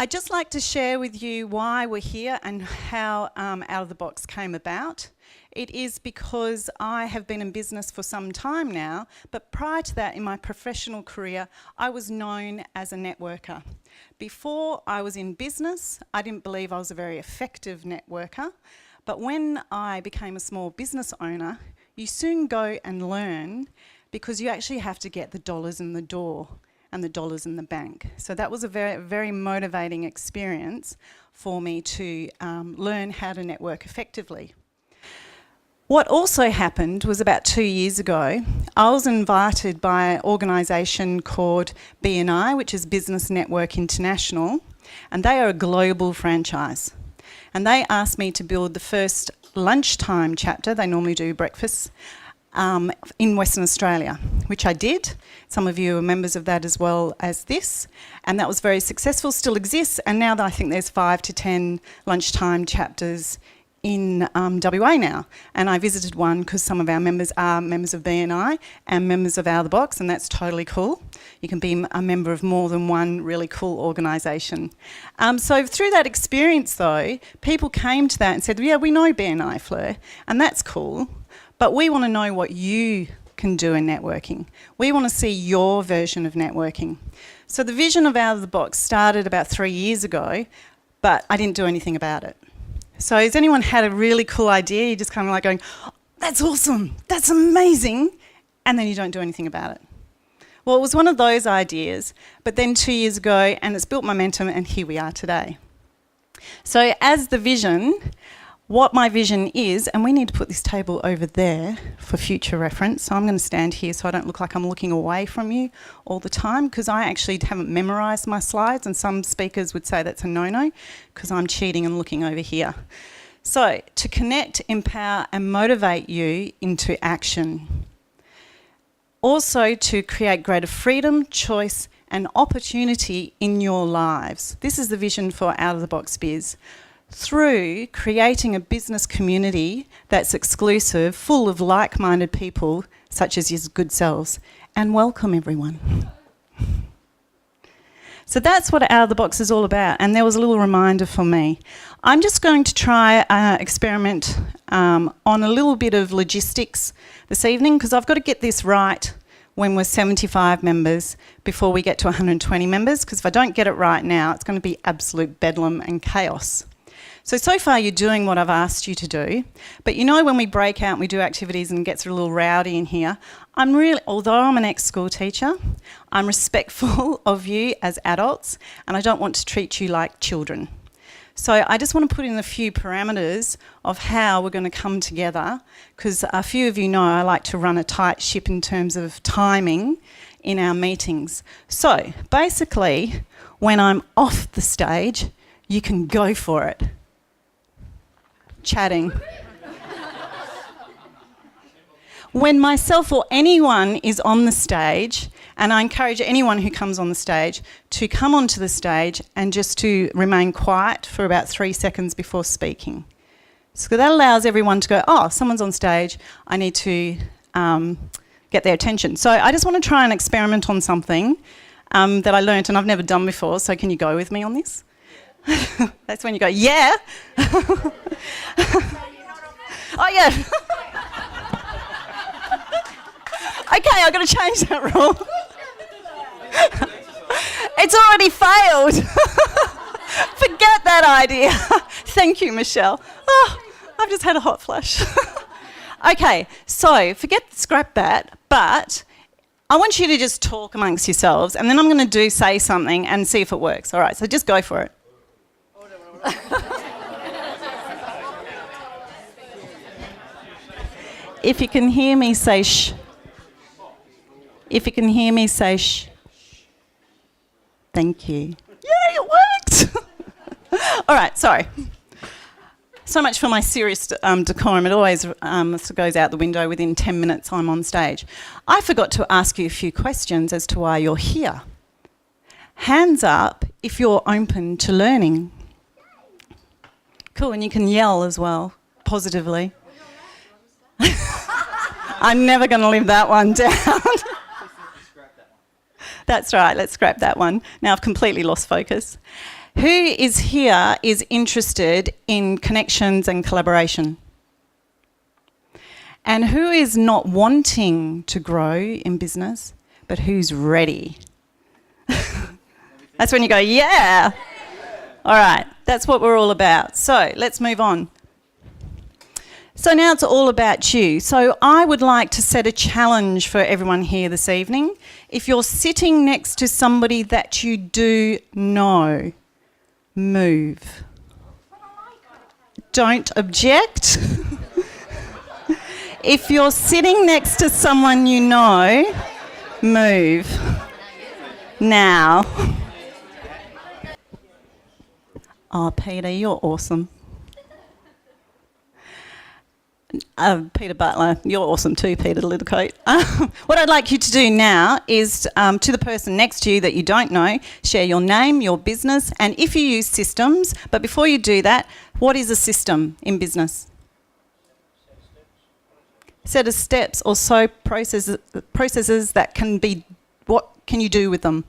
I'd just like to share with you why we're here and how Out of the Box came about. It is because I have been in business for some time now, but prior to that, in my professional career, I was known as a networker. Before I was in business, I didn't believe I was a very effective networker, but when I became a small business owner, you soon go and learn because you actually have to get the dollars in the door and the dollars in the bank. So that was a very, very motivating experience for me to learn how to network effectively. What also happened was about 2 years ago, I was invited by an organisation called BNI, which is Business Network International, and they are a global franchise. And they asked me to build the first lunchtime chapter, they normally do breakfast, in Western Australia, which I did. Some of you are members of that as well as this, and that was very successful, still exists, and now I think there's 5 to 10 lunchtime chapters in WA now. And I visited one because some of our members are members of BNI and members of Out of the Box, and that's totally cool. You can be a member of more than one really cool organisation. So through that experience though, people came to that and said, yeah, we know BNI, Fleur, and that's cool, but we want to know what you can do in networking. We want to see your version of networking. So the vision of Out of the Box started about 3 years ago, but I didn't do anything about it. So has anyone had a really cool idea? You're just kind of like going, oh, that's awesome, that's amazing, and then you don't do anything about it. Well, it was one of those ideas, but then 2 years ago, and it's built momentum, and here we are today. So as the vision, what my vision is, and we need to put this table over there for future reference, so I'm going to stand here so I don't look like I'm looking away from you all the time, because I actually haven't memorised my slides, and some speakers would say that's a no-no, because I'm cheating and looking over here. So, to connect, empower and motivate you into action. Also to create greater freedom, choice and opportunity in your lives. This is the vision for Out of the Box Biz. Through creating a business community that's exclusive, full of like-minded people, such as your good selves. And welcome, everyone. So that's what Out of the Box is all about, and there was a little reminder for me. I'm just going to try experiment on a little bit of logistics this evening, because I've got to get this right when we're 75 members before we get to 120 members, because if I don't get it right now, it's going to be absolute bedlam and chaos. So far you're doing what I've asked you to do, but you know when we break out and we do activities and it gets a little rowdy in here, although I'm an ex-school teacher, I'm respectful of you as adults and I don't want to treat you like children. So I just want to put in a few parameters of how we're going to come together, because a few of you know I like to run a tight ship in terms of timing in our meetings. So basically, when I'm off the stage, you can go for it. Chatting. When myself or anyone is on the stage, and I encourage anyone who comes on the stage to come onto the stage and just to remain quiet for about 3 seconds before speaking. So that allows everyone to go, oh, someone's on stage, I need to get their attention. So I just want to try and experiment on something that I learnt and I've never done before, so can you go with me on this? That's when you go, yeah. Oh, yeah. Okay, I've got to change that rule. It's already failed. Forget that idea. Thank you, Michelle. Oh, I've just had a hot flash. Okay, so scrap that, but I want you to just talk amongst yourselves, and then I'm going to say something and see if it works. All right, so just go for it. If you can hear me, say shh. If you can hear me, say shh. Thank you. Yay, it worked! All right, sorry. So much for my serious decorum. It always goes out the window within 10 minutes I'm on stage. I forgot to ask you a few questions as to why you're here. Hands up if you're open to learning. Cool, and you can yell as well, positively. I'm never going to live that one down. That's right, let's scrap that one. Now I've completely lost focus. Who is here is interested in connections and collaboration? And who is not wanting to grow in business, but who's ready? That's when you go, yeah. All right, that's what we're all about. So let's move on. So now it's all about you. So I would like to set a challenge for everyone here this evening. If you're sitting next to somebody that you do know, move. Don't object. If you're sitting next to someone you know, move. Now. Oh, Peter, you're awesome. Peter Butler, you're awesome too, Peter Littlecoat. What I'd like you to do now is to the person next to you that you don't know, share your name, your business, and if you use systems, but before you do that, what is a system in business? Set of steps or so processes that can be, what can you do with them?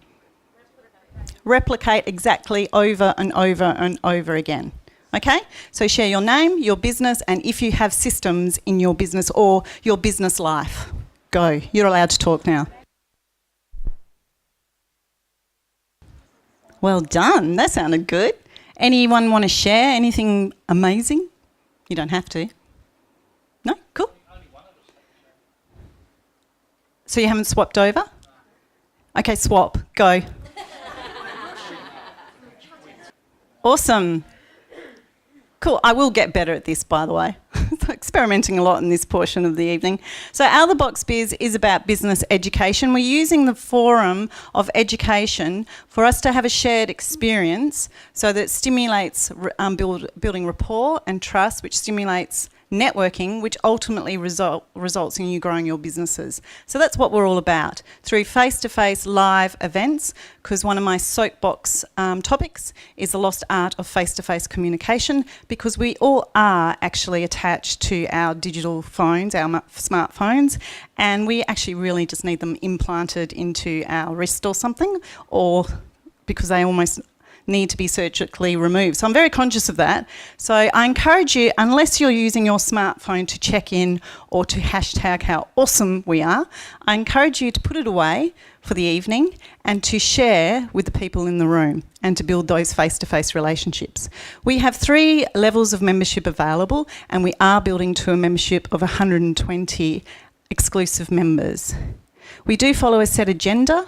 Replicate exactly over and over and over again. Okay, so share your name, your business, and if you have systems in your business or your business life, go. You're allowed to talk now. Well done, that sounded good. Anyone want to share anything amazing? You don't have to. No? Cool. So you haven't swapped over? Okay, swap, go. Awesome. Cool, I will get better at this, by the way. Experimenting a lot in this portion of the evening. So out of the Box Biz is about business education. We're using the forum of education for us to have a shared experience so that it stimulates building rapport and trust, which stimulates networking, which ultimately results in you growing your businesses. So that's what we're all about, through face-to-face live events, because one of my soapbox topics is the lost art of face-to-face communication, because we all are actually attached to our digital phones, our smartphones, and we actually really just need them implanted into our wrist or something, or because they almost need to be surgically removed. So I'm very conscious of that. So I encourage you, unless you're using your smartphone to check in or to hashtag how awesome we are, I encourage you to put it away for the evening and to share with the people in the room and to build those face-to-face relationships. We have 3 levels of membership available, and we are building to a membership of 120 exclusive members. We do follow a set agenda.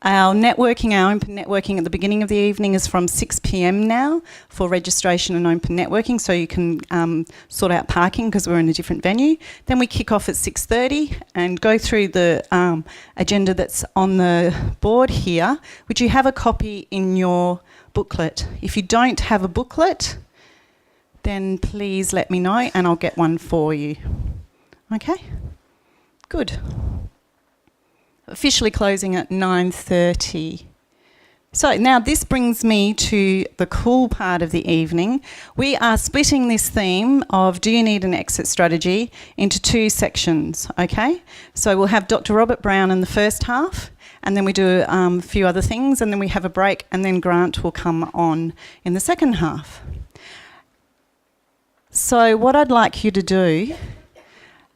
Our networking, our open networking at the beginning of the evening is from 6 p.m. now for registration and open networking, so you can sort out parking because we're in a different venue. Then we kick off at 6:30 and go through the agenda that's on the board here, which you have a copy in your booklet. If you don't have a booklet, then please let me know and I'll get one for you. Okay? Good. Officially closing at 9:30. So now this brings me to the cool part of the evening. We are splitting this theme of do you need an exit strategy into 2 sections, okay? So we'll have Dr. Robert Brown in the first half, and then we do a few other things, and then we have a break, and then Grant will come on in the second half. So what I'd like you to do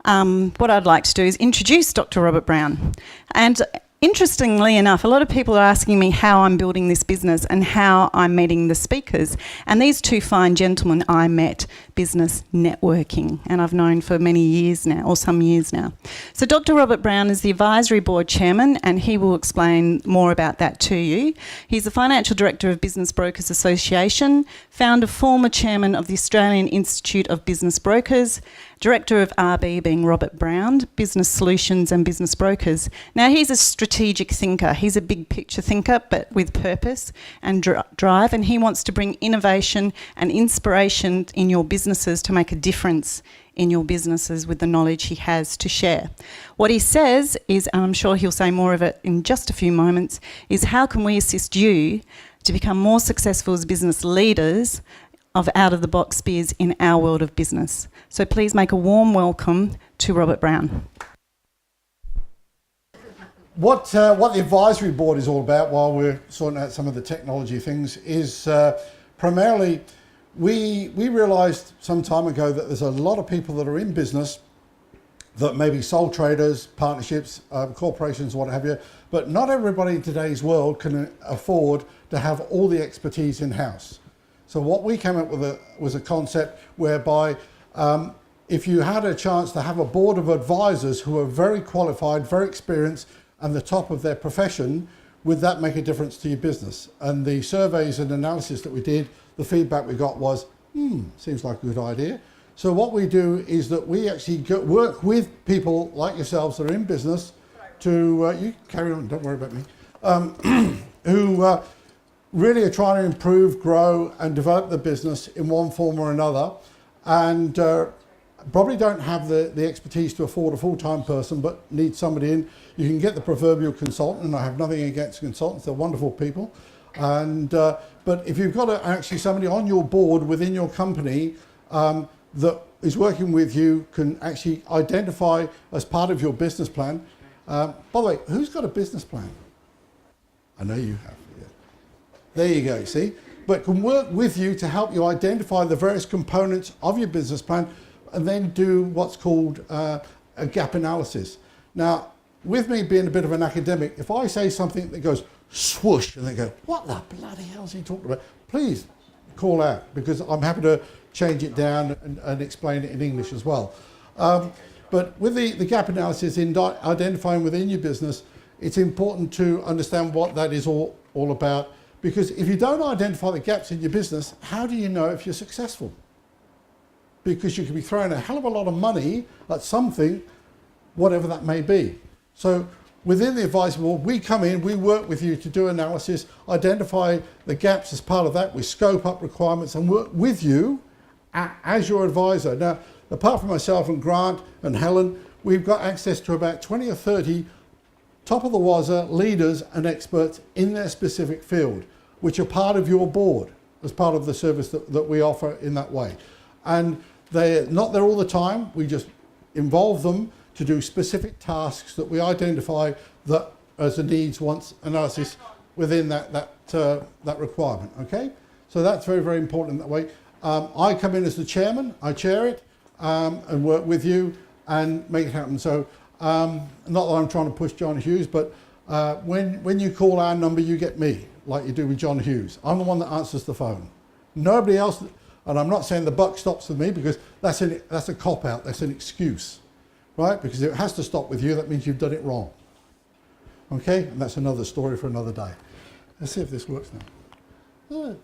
is introduce Dr. Robert Brown. And interestingly enough, a lot of people are asking me how I'm building this business and how I'm meeting the speakers. And these 2 fine gentlemen I met business networking, and I've known for many years now, or some years now. So Dr. Robert Brown is the Advisory Board Chairman, and he will explain more about that to you. He's the Financial Director of Business Brokers Association, founder, former Chairman of the Australian Institute of Business Brokers, Director of RB being Robert Brown, Business Solutions and Business Brokers. Now he's a strategic thinker. He's a big picture thinker, but with purpose and drive, and he wants to bring innovation and inspiration in your businesses to make a difference in your businesses with the knowledge he has to share. What he says is, and I'm sure he'll say more of it in just a few moments, is how can we assist you to become more successful as business leaders of out of the box biz in our world of business. So please make a warm welcome to Robert Brown. what the advisory board is all about, while we're sorting out some of the technology things, is primarily we realised some time ago that there's a lot of people that are in business that may be sole traders, partnerships, corporations, what have you, but not everybody in today's world can afford to have all the expertise in-house. So what we came up with was a concept whereby if you had a chance to have a board of advisors who are very qualified, very experienced, and the top of their profession, would that make a difference to your business? And the surveys and analysis that we did, the feedback we got was, seems like a good idea. So what we do is that we actually work with people like yourselves that are in business to, you carry on, don't worry about me, who really are trying to improve, grow and develop the business in one form or another, and probably don't have the expertise to afford a full-time person but need somebody in. You can get the proverbial consultant, and I have nothing against consultants, they're wonderful people. And but if you've got actually somebody on your board within your company that is working with you, can actually identify as part of your business plan. By the way, who's got a business plan? I know you have. Yeah. There you go, see? But can work with you to help you identify the various components of your business plan and then do what's called a gap analysis. Now, with me being a bit of an academic, if I say something that goes swoosh and they go, what the bloody hell is he talking about? Please call out, because I'm happy to change it down and explain it in English as well. But with the gap analysis in identifying within your business, it's important to understand what that is all about. Because if you don't identify the gaps in your business, how do you know if you're successful? Because you could be throwing a hell of a lot of money at something, whatever that may be. So within the advisory board, we come in, we work with you to do analysis, identify the gaps as part of that, we scope up requirements and work with you as your advisor. Now, apart from myself and Grant and Helen, we've got access to about 20 or 30 top of the wazza leaders and experts in their specific field, which are part of your board as part of the service that we offer in that way. And they're not there all the time, we just involve them to do specific tasks that we identify that as a needs wants analysis within that requirement, okay? So that's very, very important that way. I come in as the chairman, I chair it, and work with you and make it happen. So, not that I'm trying to push John Hughes, but when you call our number, you get me, like you do with John Hughes. I'm the one that answers the phone. Nobody else, and I'm not saying the buck stops with me, because that's a cop-out, that's an excuse, right? Because if it has to stop with you, that means you've done it wrong. Okay, and that's another story for another day. Let's see if this works now.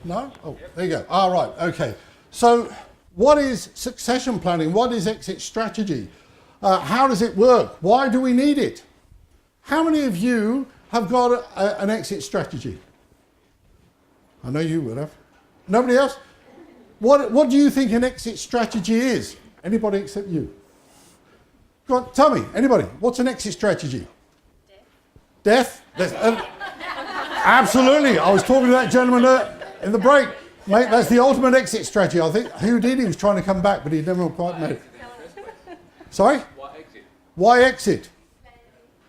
No? Oh, there you go. All right, okay. So what is succession planning? What is exit strategy? How does it work? Why do we need it? How many of you have got an exit strategy? I know you would have. Nobody else? What do you think an exit strategy is? Anybody except you? Go on, tell me, anybody, what's an exit strategy? Death. Death? Absolutely. I was talking to that gentleman in the break. Mate, that's the ultimate exit strategy. I think Houdini was trying to come back, but he never quite made it. Sorry? Why exit? Why exit?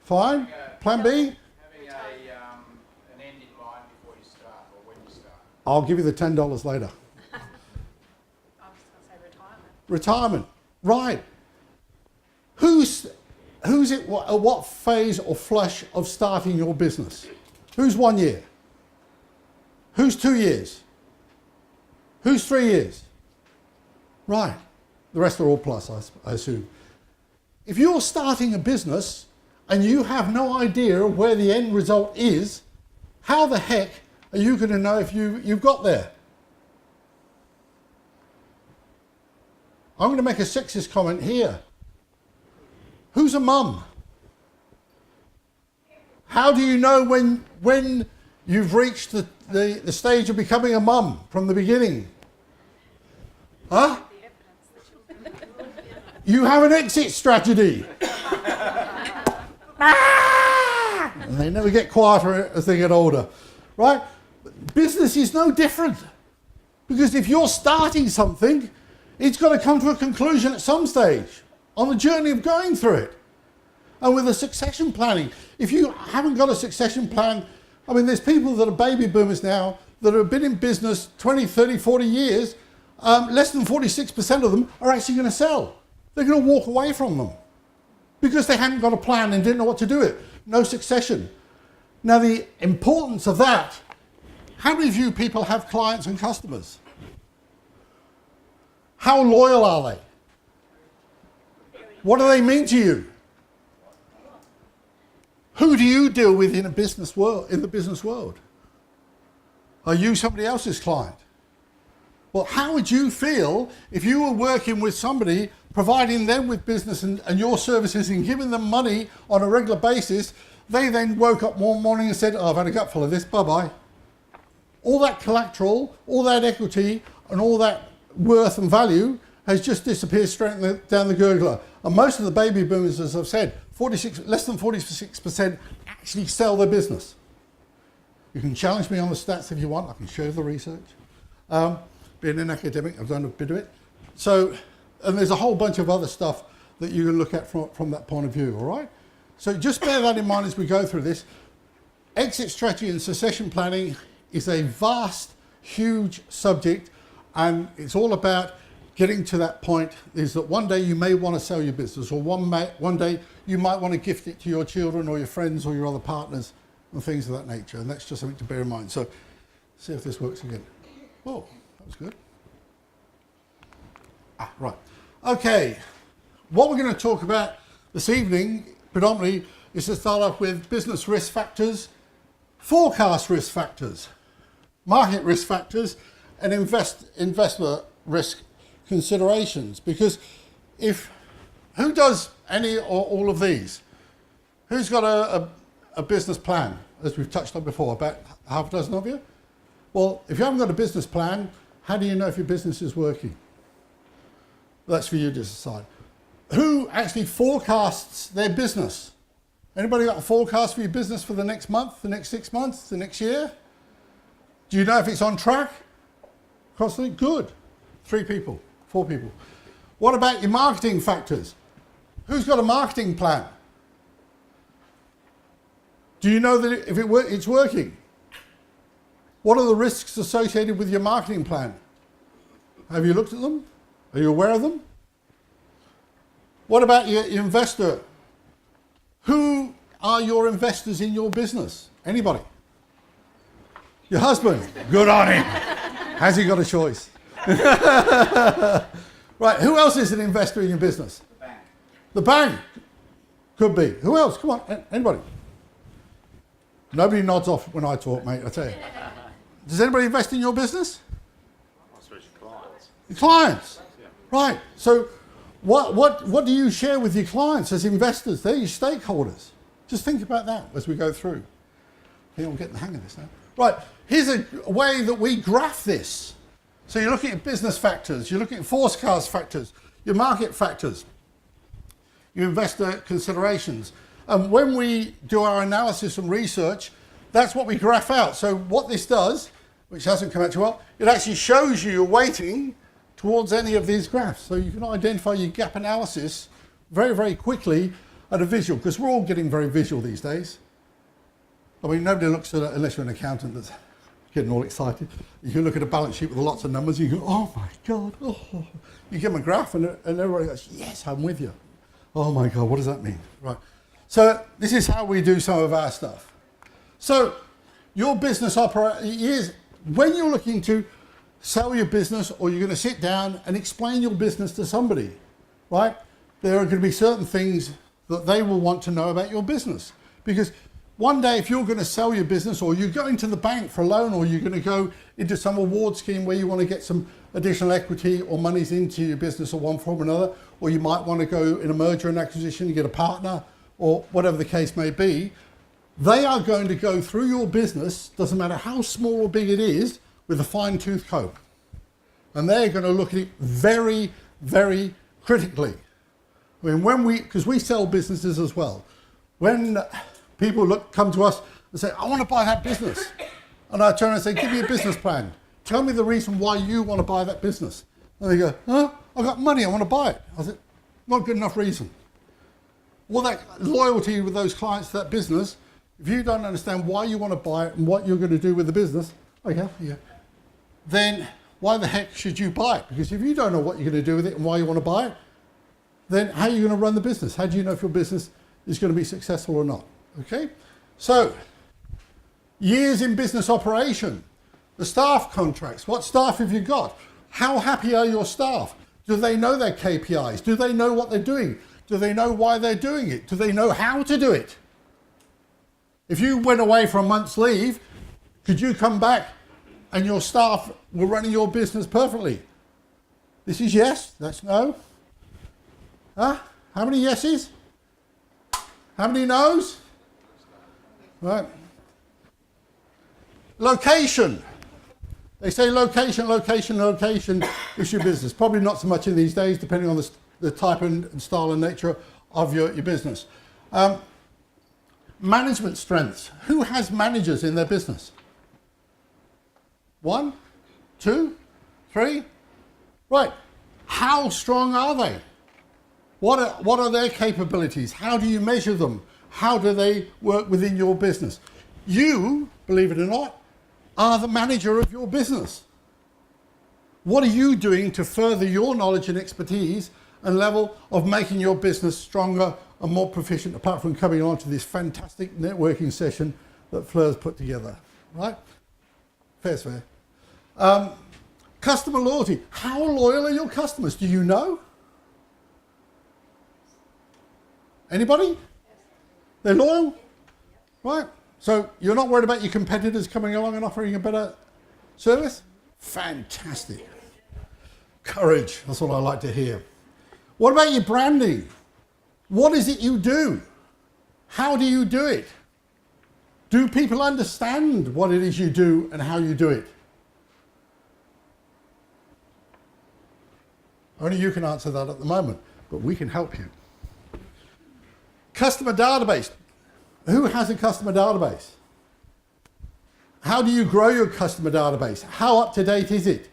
Fine. Plan B? Having an end in mind before you start, or when you start. I'll give you the $10 later. I was just going to say retirement. Retirement. Right. Who's at what phase or flush of starting your business? Who's 1 year? Who's 2 years? Who's 3 years? Right. The rest are all plus, I assume. If you're starting a business and you have no idea where the end result is, how the heck are you going to know if you've got there? I'm going to make a sexist comment here. Who's a mum? How do you know when you've reached the stage of becoming a mum from the beginning? Huh? You have an exit strategy. And they never get quieter as they get older, right? Business is no different. Because if you're starting something, it's got to come to a conclusion at some stage on the journey of going through it. And with the succession planning, if you haven't got a succession plan, I mean, there's people that are baby boomers now that have been in business 20, 30, 40 years. Less than 46% of them are actually going to sell. They're going to walk away from them because they hadn't got a plan and didn't know what to do with it. No succession. Now, the importance of that, how many of you people have clients and customers? How loyal are they? What do they mean to you? Who do you deal with in a business world, in the business world? Are you somebody else's client? Well, how would you feel if you were working with somebody, providing them with business and your services and giving them money on a regular basis? They then woke up one morning and said, oh, I've had a gutful of this, bye-bye. All that collateral, all that equity, and all that worth and value has just disappeared straight down the gurgler. And most of the baby boomers, as I've said, less than 46% actually sell their business. You can challenge me on the stats if you want. I can show you the research. Being an academic, I've done a bit of it. So, and there's a whole bunch of other stuff that you can look at from that point of view, all right? So just bear that in mind as we go through this. Exit strategy and succession planning is a vast, huge subject, and it's all about getting to that point is that one day you may want to sell your business, or one day you might want to gift it to your children or your friends or your other partners and things of that nature. And that's just something to bear in mind. So see if this works again. Oh, that was good. Right. Okay. What we're going to talk about this evening predominantly is to start off with business risk factors, forecast risk factors, market risk factors, and investor risk considerations. Because who does any or all of these? Who's got a business plan, as we've touched on before, about half a dozen of you? Well, if you haven't got a business plan, how do you know if your business is working? That's for you to decide. Who actually forecasts their business? Anybody got a forecast for your business for the next month, the next 6 months, the next year? Do you know if it's on track? Constantly? Good. 3 people, 4 people. What about your marketing factors? Who's got a marketing plan? Do you know that if it's working? What are the risks associated with your marketing plan? Have you looked at them? Are you aware of them? What about your investor? Who are your investors in your business? Anybody? Your husband? Good on him. Has he got a choice? Right, who else is an investor in your business? The bank. The bank. Could be. Who else? Come on, anybody? Nobody nods off when I talk, mate, I tell you. Does anybody invest in your business? Especially clients. Clients. Yeah. Right. So what do you share with your clients as investors? They're your stakeholders. Just think about that as we go through. I think I'm getting the hang of this now. Right. Here's a way that we graph this. So you're looking at business factors, you're looking at forecast factors, your market factors, your investor considerations. And when we do our analysis and research, that's what we graph out. So what this does, which hasn't come out too well, it actually shows you your weighting towards any of these graphs. So you can identify your gap analysis very, very quickly at a visual, because we're all getting very visual these days. I mean, nobody looks at it unless you're an accountant that's getting all excited. You can look at a balance sheet with lots of numbers, and you go, oh my God. Oh. You give them a graph, and everybody goes, yes, I'm with you. Oh my God, what does that mean? Right. So this is how we do some of our stuff. So your business is, when you're looking to sell your business, or you're going to sit down and explain your business to somebody, right? There are going to be certain things that they will want to know about your business. Because one day, if you're going to sell your business, or you're going to the bank for a loan, or you're going to go into some award scheme where you want to get some additional equity or monies into your business of one form or another, or you might want to go in a merger and acquisition and get a partner, or whatever the case may be, they are going to go through your business, doesn't matter how small or big it is, with a fine-tooth comb. And they're going to look at it very, very critically. I mean, because we sell businesses as well, when people come to us and say, I want to buy that business. And I turn and say, give me a business plan. Tell me the reason why you want to buy that business. And they go, huh? I've got money, I want to buy it. I said, not good enough reason. all that loyalty with those clients to that business, if you don't understand why you want to buy it and what you're going to do with the business, then why the heck should you buy it? Because if you don't know what you're going to do with it and why you want to buy it, then how are you going to run the business? How do you know if your business is going to be successful or not? Okay? So, years in business operation, the staff contracts. What staff have you got? How happy are your staff? Do they know their KPIs? Do they know what they're doing? Do they know why they're doing it? Do they know how to do it? If you went away for a month's leave, could you come back and your staff were running your business perfectly? This is yes, that's no. Huh? How many yeses? How many no's? Right. Location. They say location, location, location is your business. Probably not so much in these days, depending on the type and style and nature of your business. Management strengths. Who has managers in their business? 1, 2, 3. Right. How strong are they? What are their capabilities? How do you measure them? How do they work within your business? You, believe it or not, are the manager of your business. What are you doing to further your knowledge and expertise and level of making your business stronger and more proficient, apart from coming on to this fantastic networking session that Fleur's put together, right? Fair's fair. Customer loyalty. How loyal are your customers? Do you know? Anybody? They're loyal? Right. So you're not worried about your competitors coming along and offering a better service? Fantastic. Courage. That's what I like to hear. What about your branding? What is it you do? How do you do it? Do people understand what it is you do and how you do it? Only you can answer that at the moment, but we can help you. Customer database. Who has a customer database? How do you grow your customer database? How up to date is it?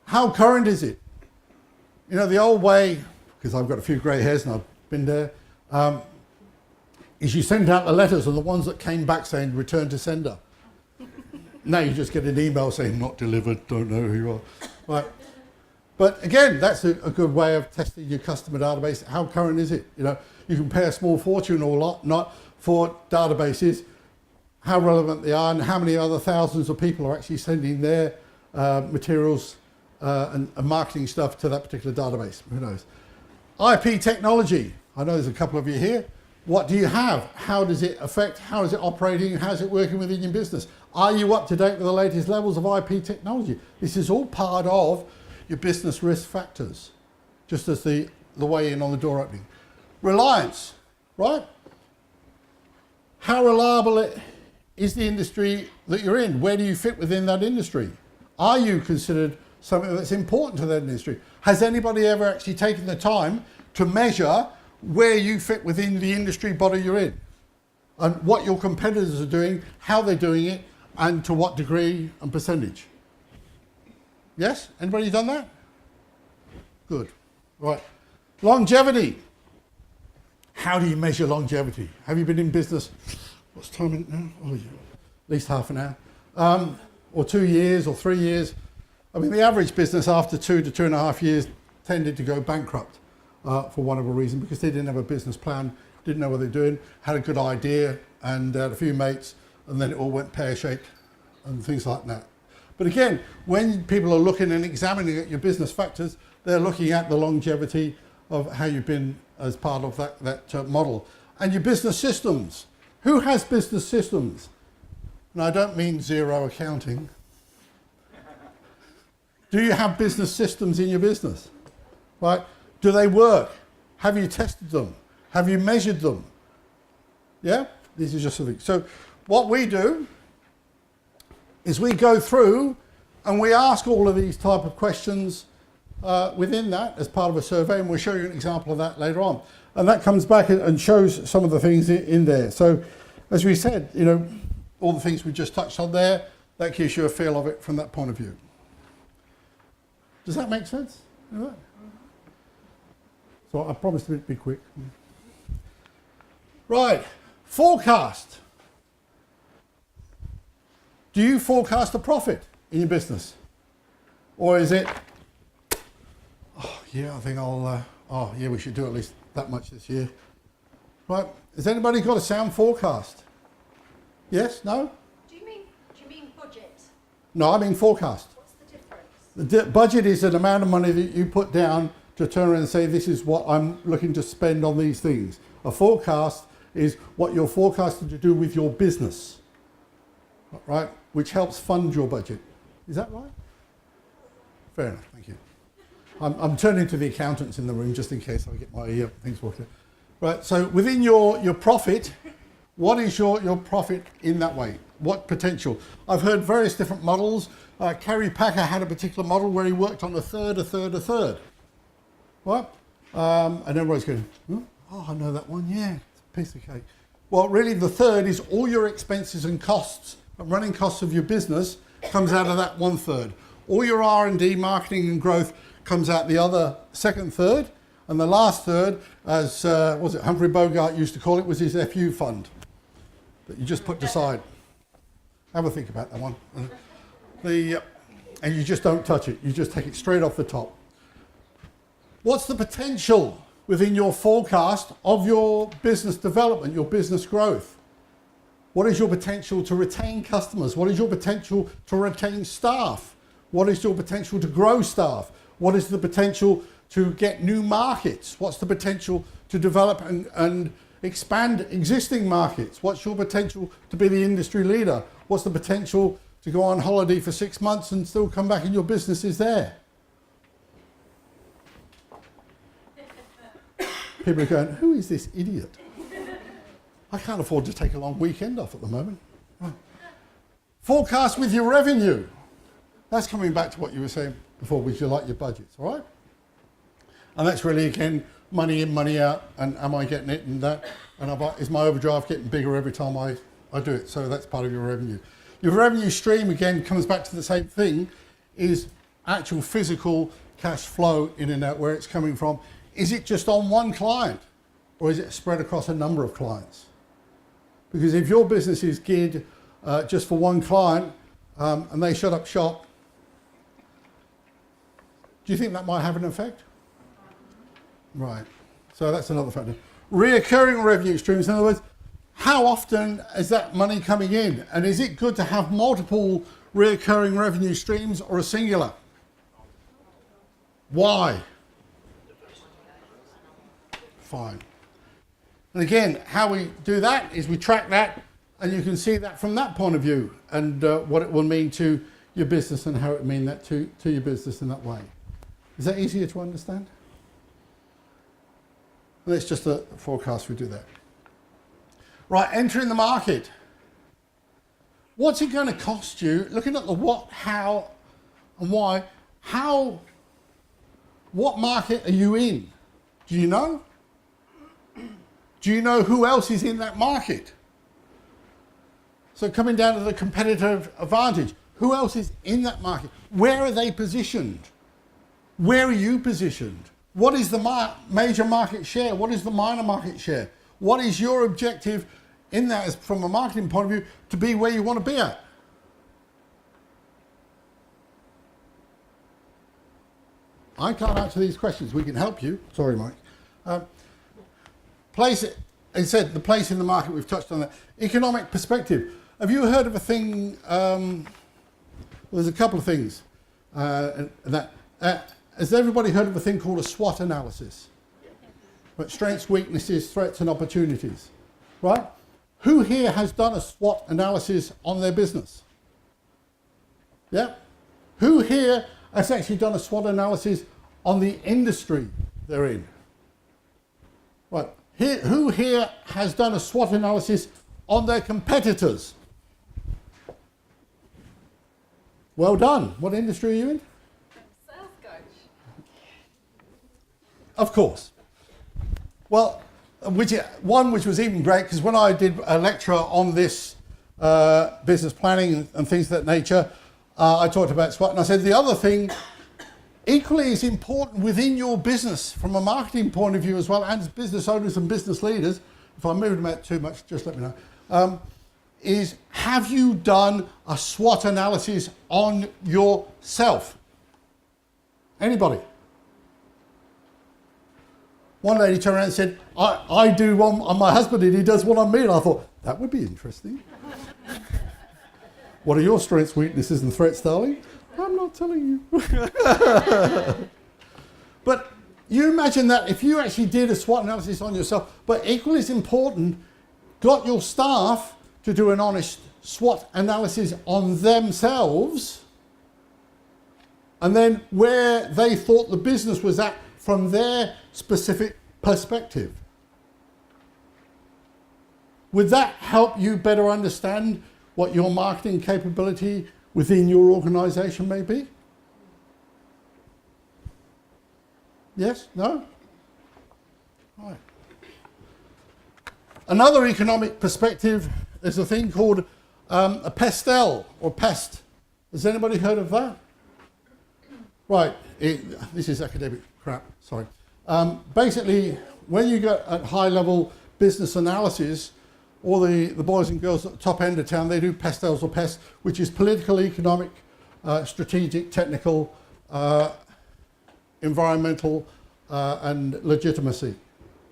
How current is it? You know, the old way, because I've got a few grey hairs and I've been there, is you send out the letters and the ones that came back saying return to sender. Now you just get an email saying not delivered, don't know who you are. Right. But again, that's a good way of testing your customer database. How current is it? You know, you can pay a small fortune or not for databases, how relevant they are and how many other thousands of people are actually sending their materials and marketing stuff to that particular database. Who knows? IP technology. I know there's a couple of you here. What do you have? How does it affect? How is it operating? How's it working within your business? Are you up to date with the latest levels of IP technology? This is all part of your business risk factors, just as the way in on the door opening. Reliance, right? How reliable is the industry that you're in? Where do you fit within that industry? Are you considered something that's important to that industry? Has anybody ever actually taken the time to measure where you fit within the industry body you're in? And what your competitors are doing, how they're doing it, and to what degree and percentage? Yes? Anybody done that? Good. Right. Longevity. How do you measure longevity? Have you been in business? What's time in it now? Oh, yeah. At least half an hour. Or 2 years or 3 years. I mean, the average business after 2 to 2.5 years tended to go bankrupt for one of a reason, because they didn't have a business plan, didn't know what they're doing, had a good idea and had a few mates, and then it all went pear-shaped and things like that. But again, when people are looking and examining at your business factors, they're looking at the longevity of how you've been as part of that model. And your business systems. Who has business systems? And I don't mean zero accounting. Do you have business systems in your business? Right? Do they work? Have you tested them? Have you measured them? Yeah? These are just something. So what we do is we go through and we ask all of these type of questions within that as part of a survey, and we'll show you an example of that later on. And that comes back and shows some of the things in there. So as we said, you know, all the things we just touched on there, that gives you a feel of it from that point of view. Does that make sense? So I promised to be quick. Right, forecast. Do you forecast a profit in your business? Or is it, oh yeah, I think we should do at least that much this year. Right, has anybody got a sound forecast? Yes, no? Do you mean budget? No, I mean forecast. What's the difference? The budget is an amount of money that you put down to turn around and say, this is what I'm looking to spend on these things. A forecast is what you're forecasting to do with your business, right? Which helps fund your budget. Is that right? Fair enough, thank you. I'm turning to the accountants in the room just in case I get my things working. Right, so within your profit, what is your profit in that way? What potential? I've heard various different models. Kerry Packer had a particular model where he worked on a third. Right? And everybody's going, oh, I know that one, yeah, it's a piece of cake. Well, really the third is all your expenses and costs, running costs of your business comes out of that 1/3. All your R&D, marketing and growth comes out the other second third. And the last third, as Humphrey Bogart used to call it, was his FU fund that you just put aside. Have a think about that one. And you just don't touch it. You just take it straight off the top. What's the potential within your forecast of your business development, your business growth? What is your potential to retain customers? What is your potential to retain staff? What is your potential to grow staff? What is the potential to get new markets? What's the potential to develop and expand existing markets? What's your potential to be the industry leader? What's the potential to go on holiday for 6 months and still come back and your business is there? People are going, who is this idiot? I can't afford to take a long weekend off at the moment. Forecast with your revenue. That's coming back to what you were saying before, with your budgets, all right? And that's really, again, money in, money out, and am I getting it and that? And is my overdraft getting bigger every time I do it? So that's part of your revenue. Your revenue stream, again, comes back to the same thing, is actual physical cash flow in and out, where it's coming from. Is it just on one client, or is it spread across a number of clients? Because if your business is geared just for one client and they shut up shop, do you think that might have an effect? Right. So that's another factor. Reoccurring revenue streams. In other words, how often is that money coming in? And is it good to have multiple reoccurring revenue streams or a singular? Why? Fine. And again, how we do that is we track that, and you can see that from that point of view, and what it will mean to your business and how it will mean that to your business in that way. Is that easier to understand? Well, it's just a forecast, we do that. Right, entering the market. What's it going to cost you? Looking at the what, how, and why. What market are you in? Do you know? Do you know who else is in that market? So coming down to the competitive advantage, who else is in that market? Where are they positioned? Where are you positioned? What is the major market share? What is the minor market share? What is your objective in that, as from a marketing point of view, to be where you want to be at? I can't answer these questions. We can help you. Sorry, Mike. Place, as I said, the place in the market, we've touched on that. Economic perspective. Have you heard of a thing, well, there's a couple of things. Has everybody heard of a thing called a SWOT analysis? But strengths, weaknesses, threats and opportunities, right? Who here has done a SWOT analysis on their business? Yeah? Who here has actually done a SWOT analysis on the industry they're in? Right. Who here has done a SWOT analysis on their competitors? Well done. What industry are you in? Sales coach. Of course. Well, which was even great, because when I did a lecture on this business planning and things of that nature, I talked about SWOT, and I said the other thing equally is important within your business from a marketing point of view as well, and as business owners and business leaders, If I moved them out too much, just let me know. Is have you done a SWOT analysis on yourself? Anybody? One lady turned around and said, I do one on my husband and he does one on me. And I thought, that would be interesting. What are your strengths, weaknesses and threats, darling? I'm not telling you. But you imagine that if you actually did a SWOT analysis on yourself, but equally as important, got your staff to do an honest SWOT analysis on themselves, and then where they thought the business was at from their specific perspective. Would that help you better understand what your marketing capability within your organisation may be? Yes? No? Right. Another economic perspective is a thing called a pestel or pest. Has anybody heard of that? Right. This is academic crap. Sorry. Basically, when you get at high level business analysis, all the boys and girls at the top end of town, they do pestels or pest, which is political, economic, strategic, technical, environmental, and legitimacy,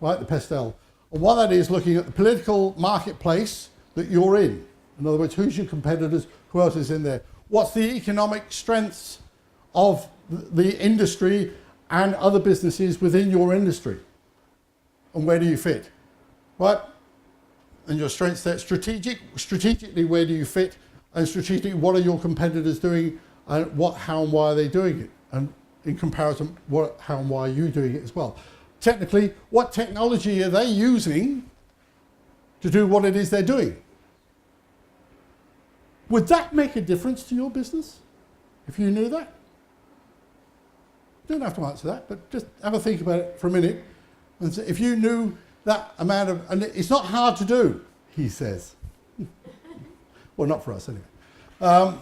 right? The pestel. And what that is, looking at the political marketplace that you're in. In other words, who's your competitors? Who else is in there? What's the economic strengths of the industry and other businesses within your industry? And where do you fit, right? And your strengths there. Strategically, where do you fit? And strategically, what are your competitors doing? And what, how, and why are they doing it? And in comparison, what, how, and why are you doing it as well? Technically, what technology are they using to do what it is they're doing? Would that make a difference to your business if you knew that? You don't have to answer that, but just have a think about it for a minute. And if you knew that amount of, and it's not hard to do, he says. Well, not for us anyway.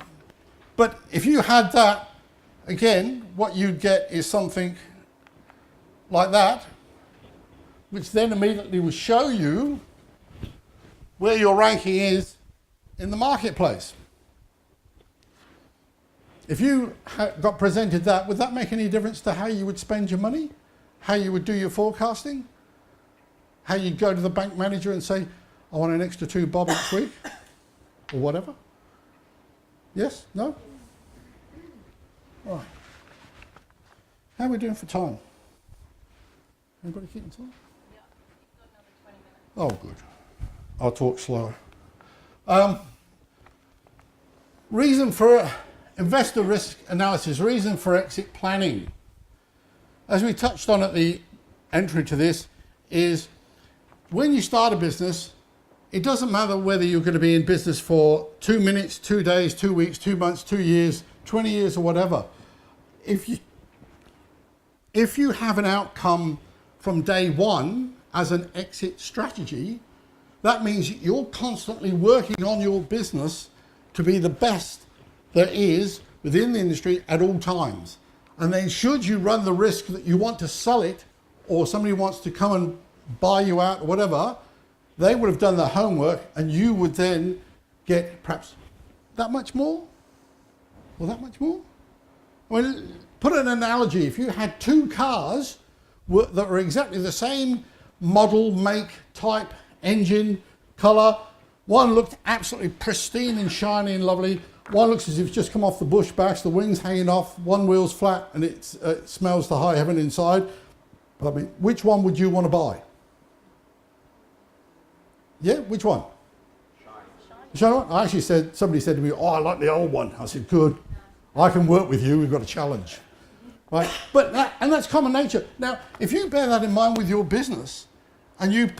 But if you had that, again, what you'd get is something like that, which then immediately will show you where your ranking is in the marketplace. If you got presented that, would that make any difference to how you would spend your money? How you would do your forecasting? How you'd go to the bank manager and say, I want an extra 2 bob each week? Or whatever? Yes? No? All right. How are we doing for time? Anybody keeping time? Yeah, you've got another 20 minutes. Oh, good. I'll talk slower. Reason for investor risk analysis, reason for exit planning. As we touched on at the entry to this, is when you start a business, it doesn't matter whether you're going to be in business for 2 minutes, 2 days, 2 weeks, 2 months, 2 years, 20 years or whatever. If you have an outcome from day one as an exit strategy, that means you're constantly working on your business to be the best there is within the industry at all times. And then should you run the risk that you want to sell it or somebody wants to come and buy you out or whatever, they would have done their homework and you would then get perhaps that much more or that much more. I mean, put an analogy. If you had 2 cars that were exactly the same model, make, type, engine, colour, one looked absolutely pristine and shiny and lovely. One looks as if it's just come off the bush bash, the wings hanging off, one wheel's flat and it smells the high heaven inside. But I mean, which one would you want to buy? Yeah, which one? Shiny one? I actually said, somebody said to me, oh, I like the old one. I said, good. I can work with you, we've got a challenge. Right? But that's common nature. Now, if you bear that in mind with your business and you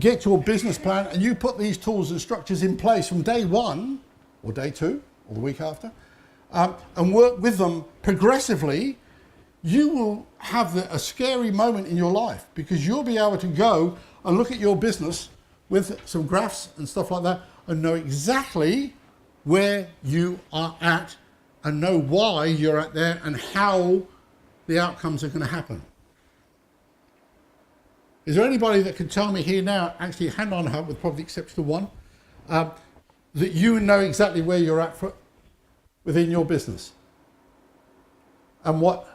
get your business plan and you put these tools and structures in place from day one or day 2 or the week after, and work with them progressively, you will have a scary moment in your life because you'll be able to go and look at your business with some graphs and stuff like that and know exactly where you are at and know why you're at there and how the outcomes are going to happen. Is there anybody that can tell me here now, actually hand on heart with probably the exception of one, that you know exactly where you're at within your business? And what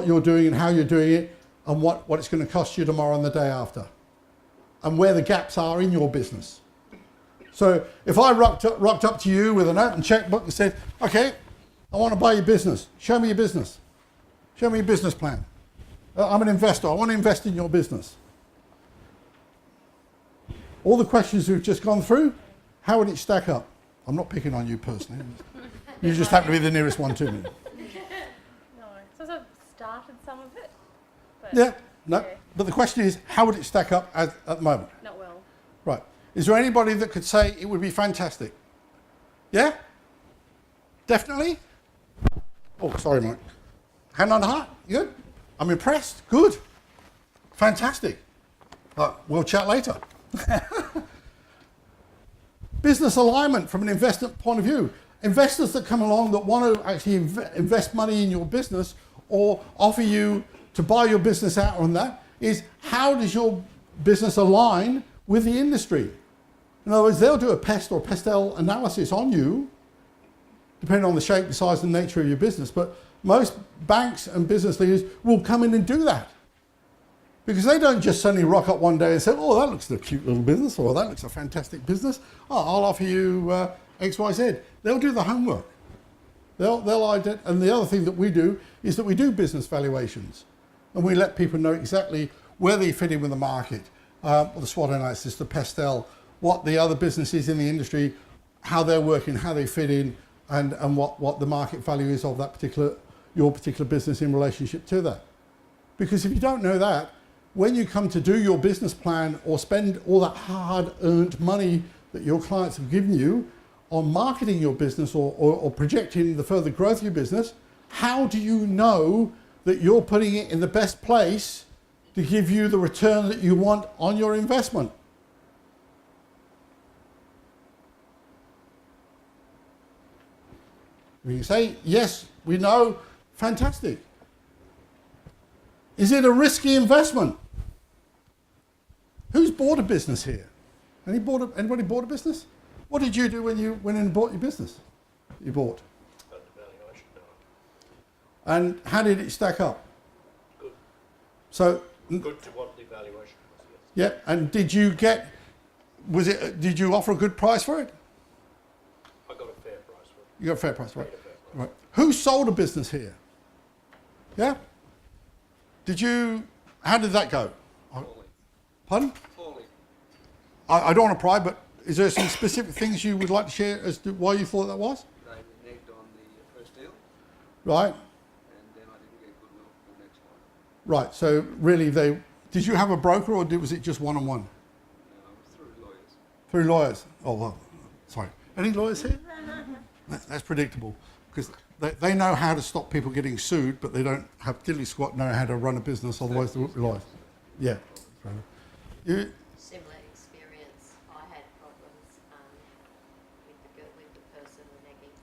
you're doing and how you're doing it and what it's going to cost you tomorrow and the day after? And where the gaps are in your business. So if I rocked up to you with an open checkbook and said, okay, I want to buy your business. Show me your business. Show me your business plan. I'm an investor. I want to invest in your business. All the questions we've just gone through, how would it stack up? I'm not picking on you personally. You just happen to be the nearest one to me. No, so I've started some of it. But Yeah, no. Yeah. But the question is, how would it stack up at the moment? Not well. Right. Is there anybody that could say it would be fantastic? Yeah? Definitely? Oh, sorry, Mike. Hand on heart. You good? I'm impressed. Good. Fantastic. We'll chat later. Business alignment from an investment point of view. Investors that come along that want to actually invest money in your business or offer you to buy your business out on that is, how does your business align with the industry? In other words, they'll do a pest or pastel analysis on you, depending on the shape, the size, and nature of your business. But most banks and business leaders will come in and do that. Because they don't just suddenly rock up one day and say, oh, that looks like a cute little business, or that looks a fantastic business. Oh, I'll offer you X, Y, Z. They'll do the homework. They'll identify. And the other thing that we do is that we do business valuations. And we let people know exactly where they fit in with the market, the SWOT analysis, the pastel, what the other businesses in the industry, how they're working, how they fit in, and what the market value is of that your particular business in relationship to that. Because if you don't know that, when you come to do your business plan or spend all that hard-earned money that your clients have given you on marketing your business or projecting the further growth of your business, how do you know that you're putting it in the best place to give you the return that you want on your investment? You say, yes, we know, fantastic. Is it a risky investment? Who's bought a business here? Anybody bought a business? What did you do when you went in and bought your business? You bought. Got the valuation done. And how did it stack up? Good. So, Good to what the valuation was, yes. yeah. And did you did you offer a good price for it? I got a fair price for it. You got a fair price, right? Paid a fair price. Right. Who sold a business here? Yeah. How did that go? Poorly. Pardon? Poorly. I don't want to pry, but is there some specific things you would like to share as to why you thought that was? They reneged on the first deal, Right. and then I didn't get goodwill for the next one. Right. So really, did you have a broker or was it just one-on-one? Through lawyers. Through lawyers? Oh, well, sorry. Any lawyers here? That's predictable, because they know how to stop people getting sued, but they don't have diddly squat know how to run a business, otherwise they won't be lawyers. Yeah. So, Similar experience. I had problems with the person reneging,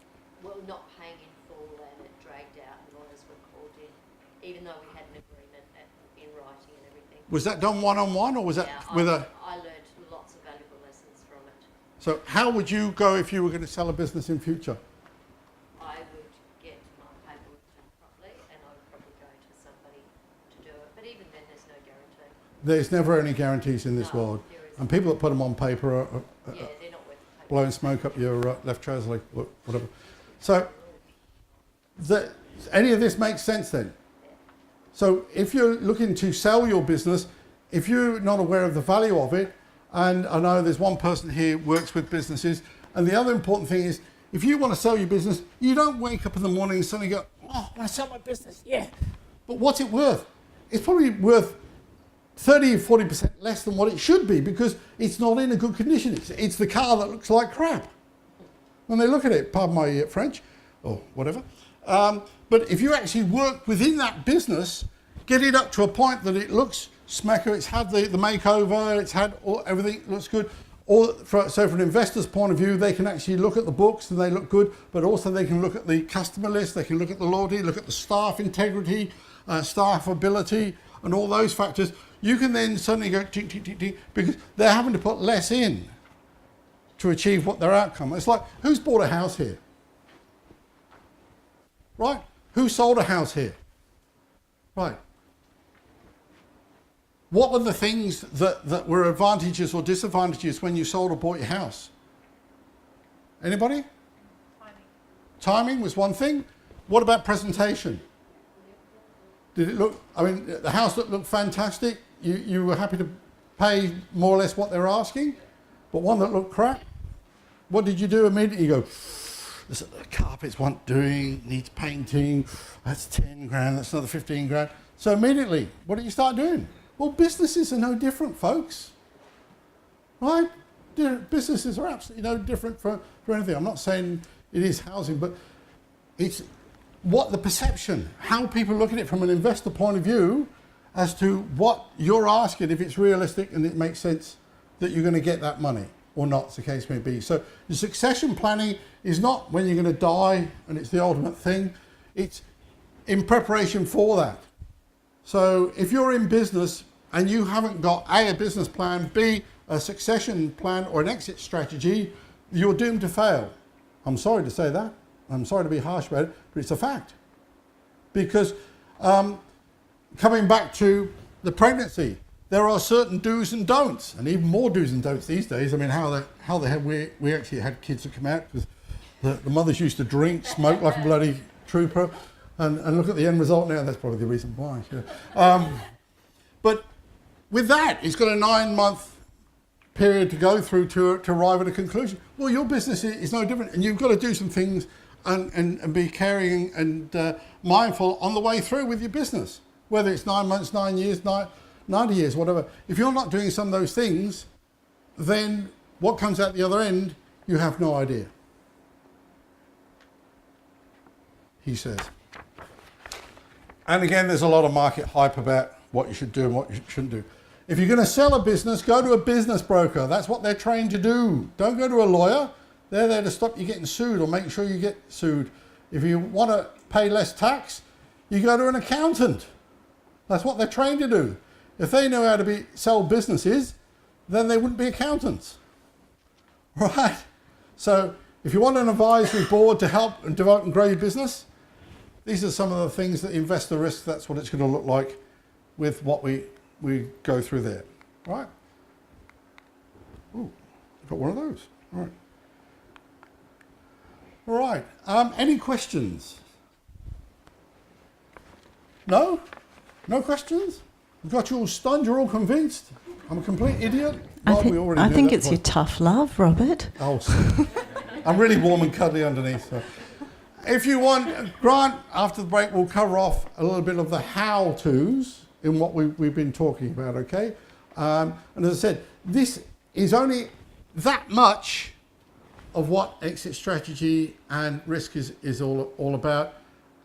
well, not paying in full, and it dragged out, and lawyers were called in, even though we had an agreement in writing and everything. was that done one-on-one, or was that with I learned lots of valuable lessons from it. So how would you go if you were going to sell a business in future? I would get my paperwork done properly, and I would probably go to somebody to do it. But even then, there's no guarantee. There's never any guarantees in this No, world. there isn't. And people that put them on paper are Yeah, they're not worth the paper. blowing smoke up your left trouser leg, whatever. So any of this makes sense then? So if you're looking to sell your business, if you're not aware of the value of it, and I know there's one person here who works with businesses, and the other important thing is, if you want to sell your business, you don't wake up in the morning and suddenly go, oh, I want to sell my business, yeah. But what's it worth? It's probably worth 30 or 40% less than what it should be, because it's not in a good condition. It's the car that looks like crap. When they look at it, pardon my French, or whatever. But if you actually work within that business, get it up to a point that it looks smacker, it's had the makeover, it's had everything looks good. So from an investor's point of view, they can actually look at the books and they look good, but also they can look at the customer list, they can look at the loyalty, look at the staff integrity, staff ability, and all those factors. you can then suddenly go tick, tick, tick, tick, because they're having to put less in to achieve what their outcome. It's like, who's bought a house here? Right? Who sold a house here? Right. What were the things that were advantages or disadvantages when you sold or bought your house? Anybody? Timing was one thing. What about presentation? Did it look, I mean, the house looked fantastic. You were happy to pay more or less what they were asking, but one that looked crap. What did you do immediately? You go, the carpets want doing, needs painting, that's 10 grand, that's another 15 grand. So immediately, what do you start doing? Well, businesses are no different, folks. Right? Businesses are absolutely no different for anything. I'm not saying it is housing, but it's what the perception, how people look at it from an investor point of view as to what you're asking, if it's realistic and it makes sense that you're going to get that money or not, as the case may be. So the succession planning is not when you're going to die and it's the ultimate thing. It's in preparation for that. So if you're in business and you haven't got A, a business plan, B, a succession plan or an exit strategy, you're doomed to fail. I'm sorry to say that. I'm sorry to be harsh about it, but it's a fact. Because coming back to the pregnancy, there are certain do's and don'ts, and even more do's and don'ts these days. I mean, how the hell we actually had kids that come out because the mothers used to drink, smoke like a bloody trooper, and look at the end result now. That's probably the reason why. Yeah. But with that, it's got a 9-month period to go through to arrive at a conclusion. Well, your business is no different, and you've got to do some things and be caring and mindful on the way through with your business, whether it's 9 months, 9 years, 90 years, whatever. If you're not doing some of those things, then what comes out the other end, you have no idea. He says. And again, there's a lot of market hype about what you should do and what you shouldn't do. If you're going to sell a business, go to a business broker. That's what they're trained to do. Don't go to a lawyer. They're there to stop you getting sued or make sure you get sued. If you want to pay less tax, you go to an accountant. That's what they're trained to do. If they know how to sell businesses, then they wouldn't be accountants. Right? So if you want an advisory board to help and develop and grow your business, these are some of the things that investor risk, that's what it's going to look like with what we go through there. Right? Ooh, I've got one of those. All right. All right. Any questions? No? No questions? I've got you all stunned, you're all convinced? I'm a complete idiot? Well, I think it's your tough love, Robert. Oh, I'm really warm and cuddly underneath. So. If you want, Grant, after the break, we'll cover off a little bit of the how-tos in what we've been talking about, okay? And as I said, this is only that much of what exit strategy and risk is all about.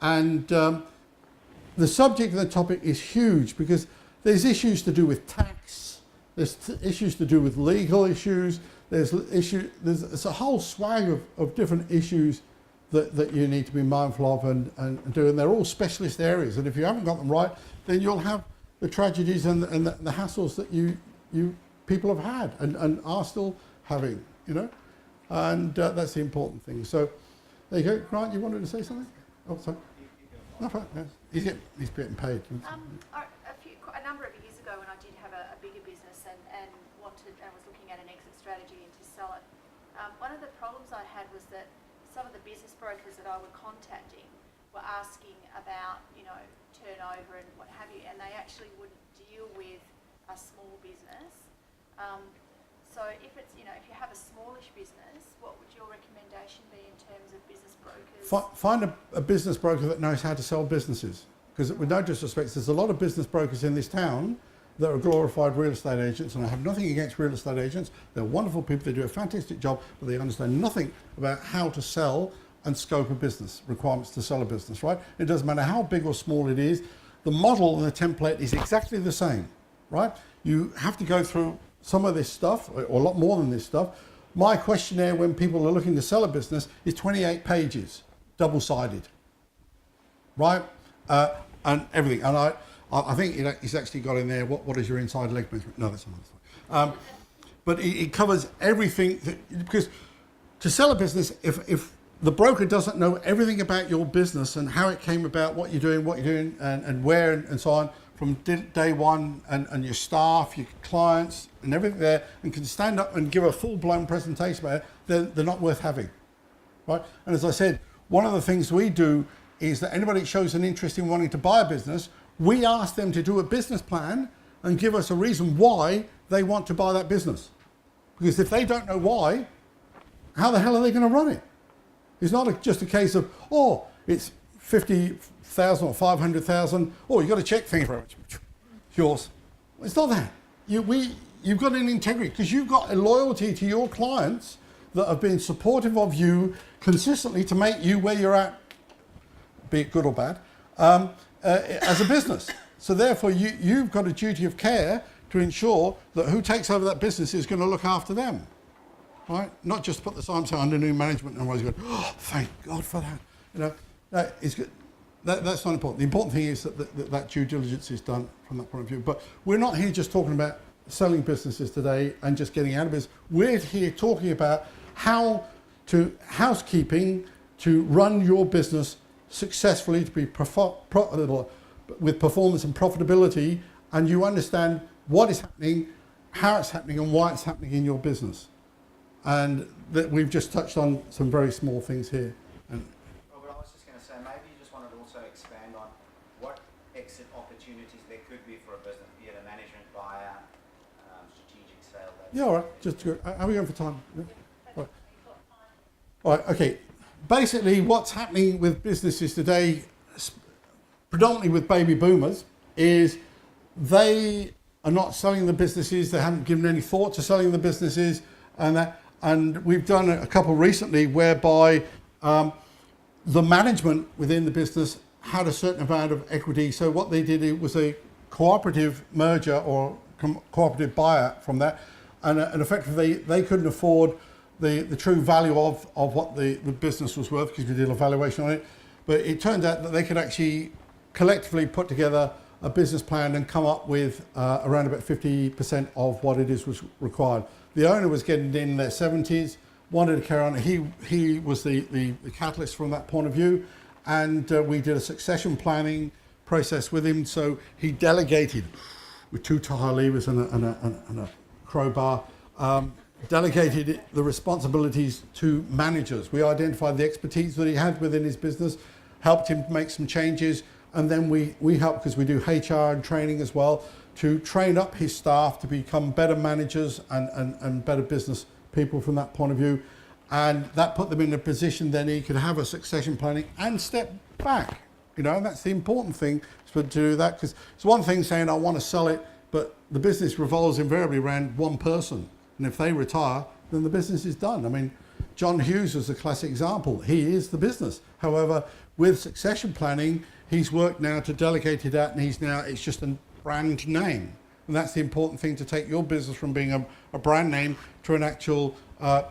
And the subject and the topic is huge because there's issues to do with tax, there's issues to do with legal issues, there's a whole swag of different issues that you need to be mindful of and do, and they're all specialist areas. And if you haven't got them right, then you'll have the tragedies and the hassles that you people have had and are still having, you know. And that's the important thing. So there you go. Grant, you wanted to say something? Oh, sorry. No, he's getting paid. A number of years ago, when I did have a bigger business and was looking at an exit strategy and to sell it, one of the problems I had was that some of the business brokers that I were contacting were asking about, turnover and what have you, and they actually wouldn't deal with a small business. So if it's, if you have a smallish business, what would your recommendation be in terms of business brokers? Find a business broker that knows how to sell businesses. Because with no disrespect, there's a lot of business brokers in this town that are glorified real estate agents, and I have nothing against real estate agents. They're wonderful people, they do a fantastic job, but they understand nothing about how to sell and scope a business, requirements to sell a business, right? It doesn't matter how big or small it is, the model and the template is exactly the same, right? You have to go through some of this stuff, or a lot more than this stuff. My questionnaire when people are looking to sell a business is 28 pages, double-sided, right? And everything. And I think he's actually got in there, what is your inside leg measurement? No, that's not. But it covers everything, because to sell a business, if the broker doesn't know everything about your business and how it came about, what you're doing, and where, and so on, from day one, and your staff, your clients, and everything there, and can stand up and give a full-blown presentation about it, then they're not worth having, right? And as I said, one of the things we do is that anybody that shows an interest in wanting to buy a business, we ask them to do a business plan and give us a reason why they want to buy that business. Because if they don't know why, how the hell are they going to run it? It's not just a case of, oh, it's 50,000 or 500,000. Oh, you got a check, thank you very much. It's yours. It's not that. You've got an integrity, because you've got a loyalty to your clients that have been supportive of you consistently to make you where you're at, be it good or bad, as a business. So therefore, you've got a duty of care to ensure that who takes over that business is going to look after them. Right? Not just put the sign saying under new management and everybody's going, oh, thank God for that. You know, that is good. That's not important. The important thing is that due diligence is done from that point of view. But we're not here just talking about selling businesses today and just getting out of business. We're here talking about how to housekeeping to run your business successfully, to be profitable with performance and profitability, and you understand what is happening, how it's happening, and why it's happening in your business. And that we've just touched on some very small things here. And Robert, I was just going to say, maybe you just wanted to also expand on what exit opportunities there could be for a business, be it a management buyout, strategic sale. yeah, all right. Just how are we going for time? Yeah. All right. Okay. Basically, what's happening with businesses today, predominantly with baby boomers, is they are not selling the businesses. They haven't given any thought to selling the businesses, and we've done a couple recently whereby the management within the business had a certain amount of equity. So what they did, it was a cooperative merger or cooperative buyout from that, and effectively they couldn't afford the true value of what the business was worth, because we did a valuation on it. But it turned out that they could actually collectively put together a business plan and come up with around about 50% of what it is was required. The owner was getting in their 70s, wanted to carry on. He was the catalyst from that point of view, and we did a succession planning process with him. So he delegated with 2 tire levers and a crowbar, delegated the responsibilities to managers. We identified the expertise that he had within his business, helped him make some changes, and then we help, because we do HR and training as well, to train up his staff to become better managers and better business people from that point of view. And that put them in a position then he could have a succession planning and step back. You know, and that's the important thing, to do that, because it's one thing saying I want to sell it, but the business revolves invariably around one person. And if they retire, then the business is done. I mean, John Hughes was a classic example. He is the business. However, with succession planning, he's worked now to delegate it out, and it's just a brand name. And that's the important thing, to take your business from being a brand name to an actual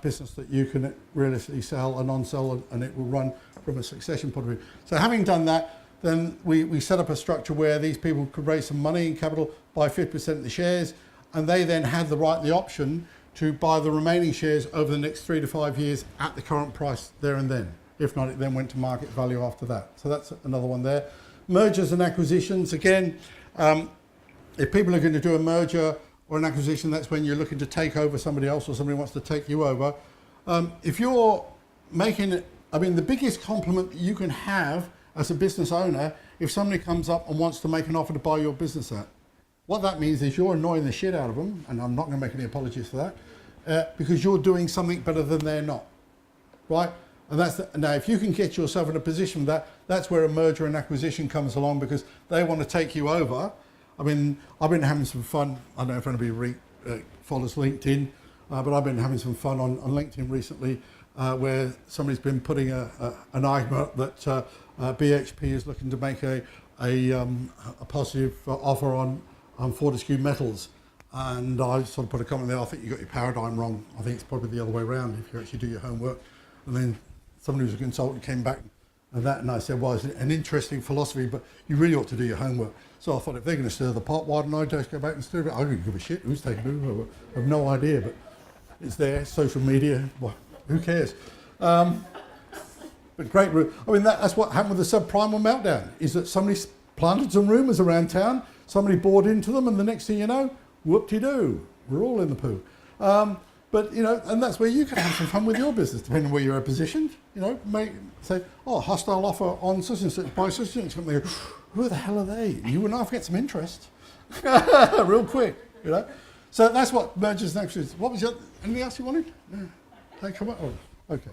business that you can realistically sell and non-sell, and it will run from a succession point of view. So having done that, then we set up a structure where these people could raise some money in capital, buy 50% of the shares, and they then had the option to buy the remaining shares over the next 3 to 5 years at the current price there and then. If not, it then went to market value after that. So that's another one there. Mergers and acquisitions, again, if people are going to do a merger or an acquisition, that's when you're looking to take over somebody else, or somebody wants to take you over. If you're making, the biggest compliment that you can have as a business owner, if somebody comes up and wants to make an offer to buy your business at, what that means is you're annoying the shit out of them, and I'm not going to make any apologies for that, because you're doing something better than they're not, right? And now, if you can get yourself in a position that's where a merger and acquisition comes along, because they want to take you over. I mean, I've been having some fun. I don't know if anybody follows LinkedIn, but I've been having some fun on LinkedIn recently, where somebody's been putting an argument that BHP is looking to make a positive offer on Fortescue Metals. And I sort of put a comment there, I think you got your paradigm wrong. I think it's probably the other way around if you actually do your homework. And then somebody who's a consultant came back And I said, well, it's an interesting philosophy, but you really ought to do your homework. So I thought, if they're going to stir the pot, why don't I just go back and stir it? I don't give a shit who's taking who. I have no idea, but it's there, social media, well, who cares? But great. I mean, that's what happened with the subprimal meltdown, is that somebody planted some rumours around town, somebody bought into them, and the next thing you know, whoop-de-doo, we're all in the poo. But, you know, and that's where you can have some fun with your business, depending on where you're positioned. You know, say, oh, hostile offer on such and such, by such and such. They go, who the hell are they? You and I get some interest real quick, you know. So that's what mergers and acquisitions. What was anything else you wanted? No. Hey, come on. Oh, okay.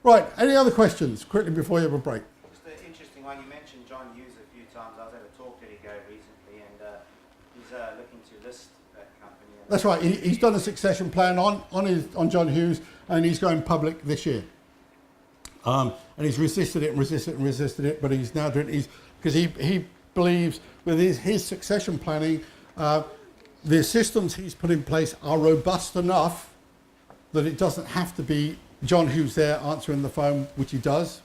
Right, any other questions quickly before you have a break? Just an interesting one. You mentioned John Hughes a few times. I was at a talk that he gave recently, and he's looking to list that company. That's right. He's done a succession plan on John Hughes, and he's going public this year. And he's resisted it, but he's now doing it because he believes with his succession planning, the systems he's put in place are robust enough that it doesn't have to be John Hughes there answering the phone, which he does.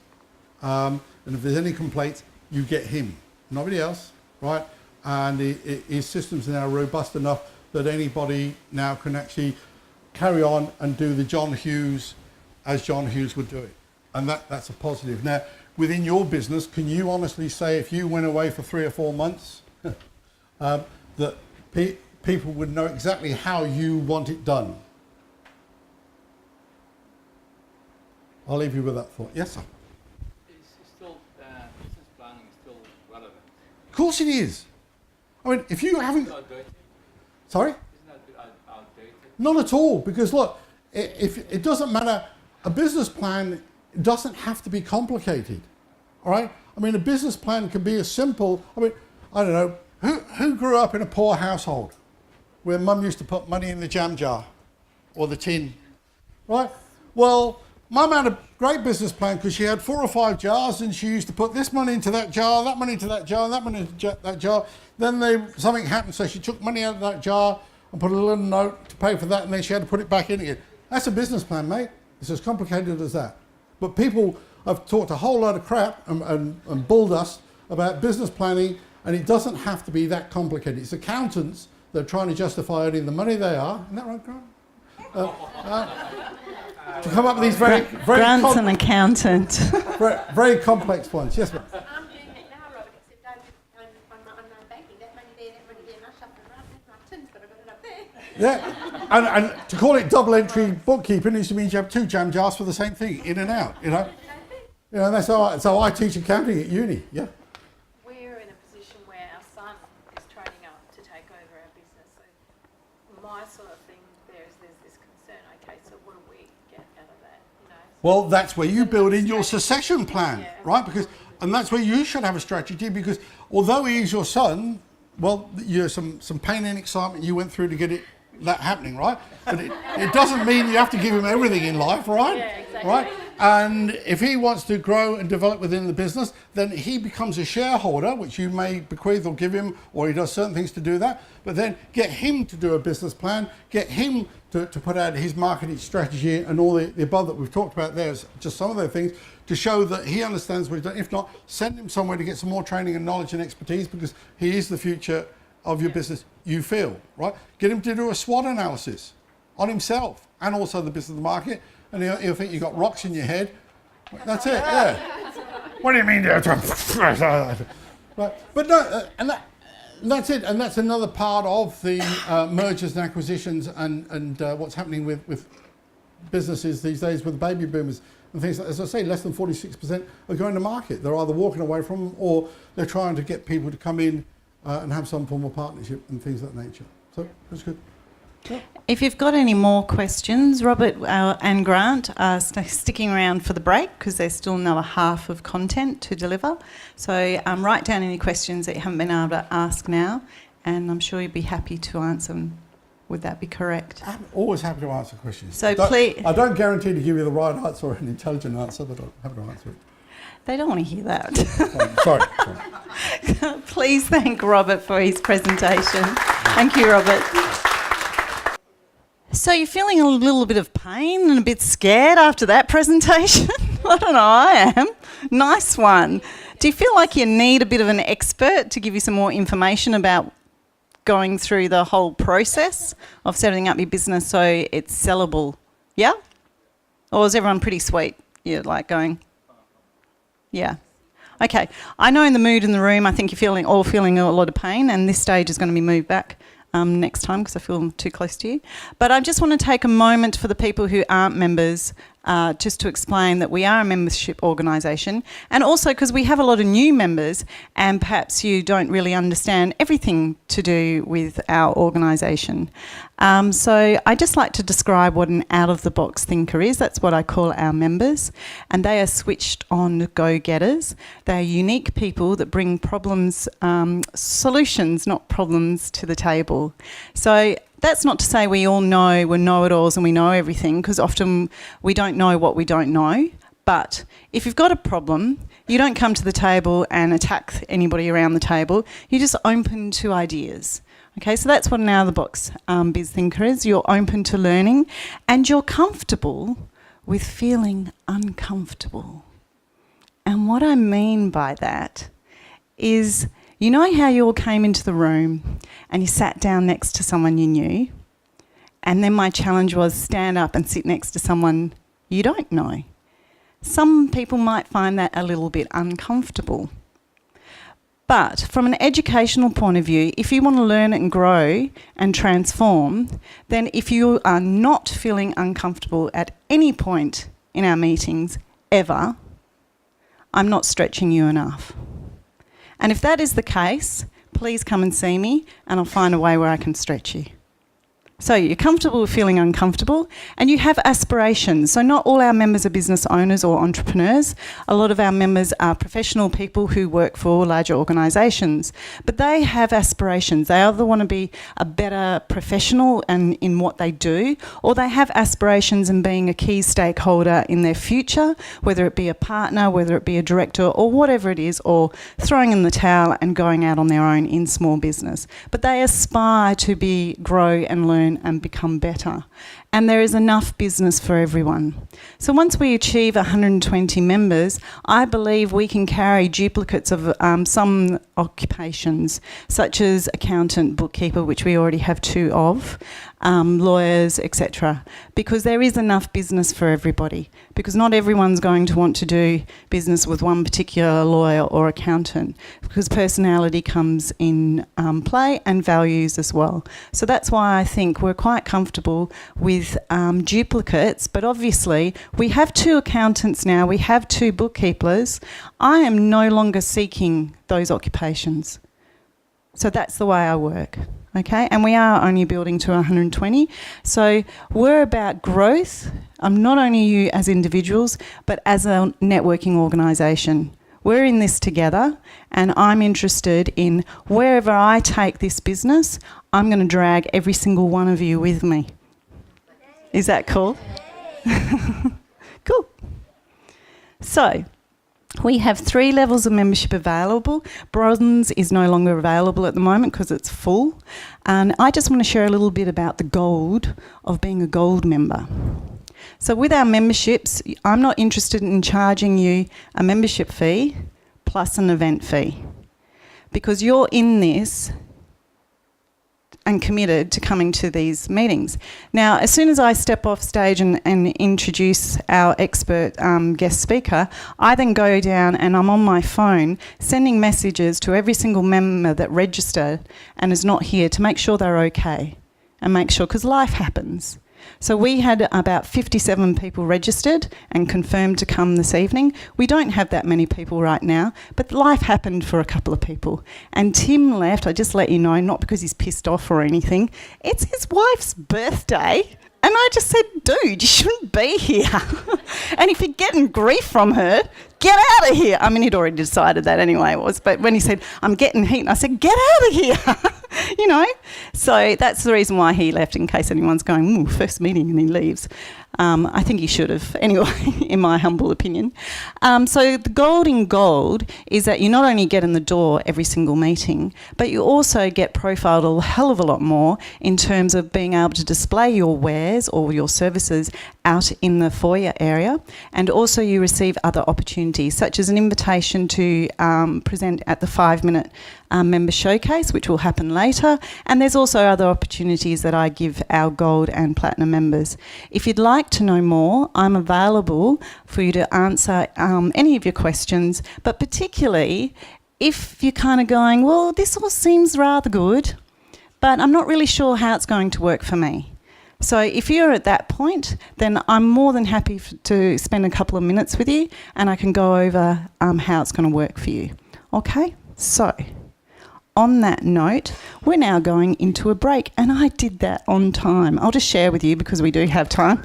And if there's any complaints, you get him, nobody else, right? And his systems are now robust enough that anybody now can actually carry on and do the John Hughes as John Hughes would do it. And that's a positive. Now, within your business, can you honestly say if you went away for 3 or 4 months, that people would know exactly how you want it done? I'll leave you with that thought. Yes, sir? It's still, business planning is still relevant. Of course it is. I mean, if you haven't... It's outdated. Sorry? Isn't that a bit outdated? Not at all, because look, if it doesn't matter, a business plan doesn't have to be complicated, all right? I mean, a business plan can be as simple, I mean, I don't know, who grew up in a poor household where mum used to put money in the jam jar or the tin, right? Well, mum had a great business plan because she had 4 or 5 jars and she used to put this money into that jar, that money into that jar, and that money into that jar. Then something happened, so she took money out of that jar and put a little note to pay for that, and then she had to put it back in again. That's a business plan, mate. It's as complicated as that. But people have talked a whole lot of crap and bull dust about business planning, and it doesn't have to be that complicated. It's accountants that are trying to justify earning the money they are. Isn't that right, Grant? To come up with these very Grant's an accountant. very complex ones. Yes, ma'am. I'm doing that now, Robert, except I'm banking. That money there, and I shuffle it around. There's my tins, but I've got it up there. Yeah, and to call it double entry bookkeeping means you have 2 jam jars for the same thing, in and out, you know. You know, that's how I teach accounting at uni, yeah. We're in a position where our son is training up to take over our business. So my sort of thing there's this concern. Okay, so what do we get out of that? You know. Well, that's where you build in your succession plan, right? And that's where you should have a strategy, because although he is your son, well, you some pain and excitement you went through to get that happening, right? But it doesn't mean you have to give him everything in life, right? Yeah, exactly. Right? And if he wants to grow and develop within the business, then he becomes a shareholder, which you may bequeath or give him, or he does certain things to do that. But then get him to do a business plan, get him to put out his marketing strategy and all the above that we've talked about there is just some of the things to show that he understands what he's done. If not, send him somewhere to get some more training and knowledge and expertise, because he is the future of your business, you feel, right? Get him to do a SWOT analysis on himself and also the business market, and he'll think you've got rocks in your head. That's it, yeah. What do you mean? Right. But no, and that's it, and that's another part of the mergers and acquisitions and what's happening with businesses these days with baby boomers and things like, as I say, less than 46% are going to market. They're either walking away from them or they're trying to get people to come in and have some form of partnership and things of that nature. So that's good. Yeah. If you've got any more questions, Robert and Grant are sticking around for the break because there's still another half of content to deliver. So write down any questions that you haven't been able to ask now, and I'm sure you'd be happy to answer them. Would that be correct? I'm always happy to answer questions. So please, I don't guarantee to give you the right answer or an intelligent answer, but I'm happy to answer it. they don't want to hear that. Sorry. Please thank Robert for his presentation. Thank you, Robert. So you're feeling a little bit of pain and a bit scared after that presentation? I don't know, I am. Nice one. Do you feel like you need a bit of an expert to give you some more information about going through the whole process of setting up your business so it's sellable? Yeah? Or is everyone pretty sweet? You're like going, yeah. Okay, I know in the mood in the room, I think you're all feeling a lot of pain, and this stage is going to be moved back next time because I feel I'm too close to you. But I just want to take a moment for the people who aren't members just to explain that we are a membership organisation, and also because we have a lot of new members and perhaps you don't really understand everything to do with our organisation. So I just like to describe what an out-of-the-box thinker is. That's what I call our members, and they are switched-on go-getters. They are unique people that bring problems, solutions, not problems, to the table. So that's not to say we all know, we're know-it-alls and we know everything, because often we don't know what we don't know. But if you've got a problem, you don't come to the table and attack anybody around the table. You're just open to ideas. Okay, so that's what an out-of-the-box biz thinker is. You're open to learning and you're comfortable with feeling uncomfortable. And what I mean by that is, you know how you all came into the room and you sat down next to someone you knew, and then my challenge was stand up and sit next to someone you don't know. Some people might find that a little bit uncomfortable. But from an educational point of view, if you want to learn and grow and transform, then if you are not feeling uncomfortable at any point in our meetings ever, I'm not stretching you enough. And if that is the case, please come and see me and I'll find a way where I can stretch you. So you're comfortable with feeling uncomfortable and you have aspirations. So not all our members are business owners or entrepreneurs. A lot of our members are professional people who work for larger organisations. But they have aspirations. They either want to be a better professional in what they do, or they have aspirations in being a key stakeholder in their future, whether it be a partner, whether it be a director, or whatever it is, or throwing in the towel and going out on their own in small business. But they aspire to grow and learn and become better. And there is enough business for everyone. So once we achieve 120 members, I believe we can carry duplicates of some occupations, such as accountant, bookkeeper, which we already have 2 of, lawyers, etc. Because there is enough business for everybody. Because not everyone's going to want to do business with one particular lawyer or accountant, because personality comes in play and values as well. So that's why I think we're quite comfortable with duplicates, but obviously we have 2 accountants now, we have 2 bookkeepers. I am no longer seeking those occupations. So that's the way I work. Okay, and we are only building to 120. So we're about growth, not only you as individuals, but as a networking organisation. We're in this together, and I'm interested in wherever I take this business, I'm going to drag every single one of you with me. Is that cool? Cool. So we have 3 levels of membership available. Bronze is no longer available at the moment because it's full. And I just want to share a little bit about the gold of being a gold member. So with our memberships, I'm not interested in charging you a membership fee plus an event fee, because you're in this and committed to coming to these meetings. Now, as soon as I step off stage and introduce our expert guest speaker, I then go down and I'm on my phone sending messages to every single member that registered and is not here to make sure they're okay and make sure, because life happens. So we had about 57 people registered and confirmed to come this evening. We don't have that many people right now, but life happened for a couple of people. And Tim left, I just let you know, not because he's pissed off or anything. It's his wife's birthday. And I just said, dude, you shouldn't be here. And if you're getting grief from her, get out of here. I mean, he'd already decided that anyway, but when he said, I'm getting heat, I said, get out of here. You know? So that's the reason why he left, in case anyone's going, ooh, first meeting and he leaves. I think he should have, anyway, in my humble opinion. So the gold in gold is that you not only get in the door every single meeting, but you also get profiled a hell of a lot more in terms of being able to display your wares or your services out in the foyer area. And also you receive other opportunities, such as an invitation to present at the 5-minute member showcase, which will happen later. And there's also other opportunities that I give our gold and platinum members. If you'd like to know more, I'm available for you to answer any of your questions, but particularly if you're kind of going, well, this all seems rather good, but I'm not really sure how it's going to work for me. So if you're at that point, then I'm more than happy to spend a couple of minutes with you, and I can go over how it's going to work for you. Okay? So on that note, we're now going into a break, and I did that on time. I'll just share with you because we do have time.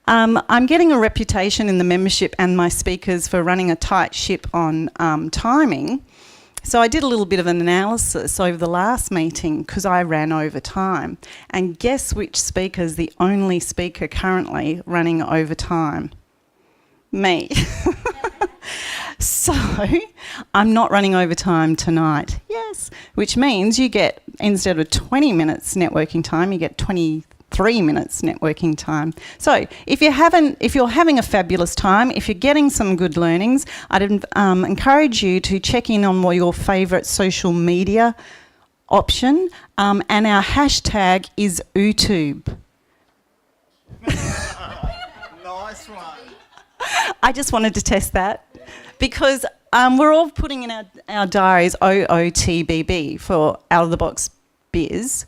I'm getting a reputation in the membership and my speakers for running a tight ship on timing. So I did a little bit of an analysis over the last meeting because I ran over time. And guess which speaker's the only speaker currently running over time? Me. So I'm not running overtime tonight. Yes, which means you get, instead of 20 minutes networking time, you get 23 minutes networking time. So if you're having a fabulous time, if you're getting some good learnings, I'd encourage you to check in on what your favourite social media option, and our hashtag is YouTube. Nice one. I just wanted to test that because we're all putting in our diaries OOTBB for Out of the Box Biz.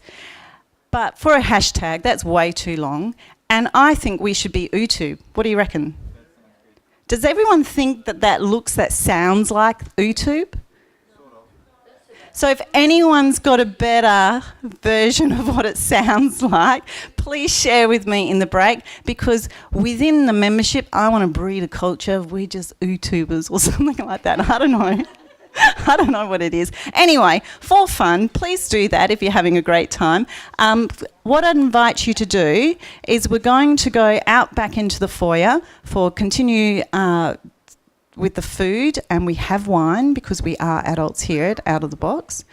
But for a hashtag, that's way too long. And I think we should be YouTube. What do you reckon? Does everyone think that sounds like YouTube? So if anyone's got a better version of what it sounds like, please share with me in the break, because within the membership, I want to breed a culture of we're just YouTubers or something like that. I don't know. I don't know what it is. Anyway, for fun, please do that if you're having a great time. What I'd invite you to do is we're going to go out back into the foyer for continue with the food, and we have wine because we are adults here at Out of the Box,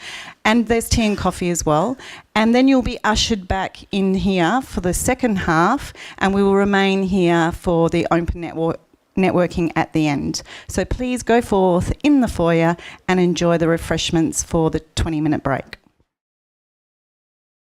and there's tea and coffee as well. And then you'll be ushered back in here for the second half, and we will remain here for the open networking at the end. So please go forth in the foyer and enjoy the refreshments for the 20-minute break.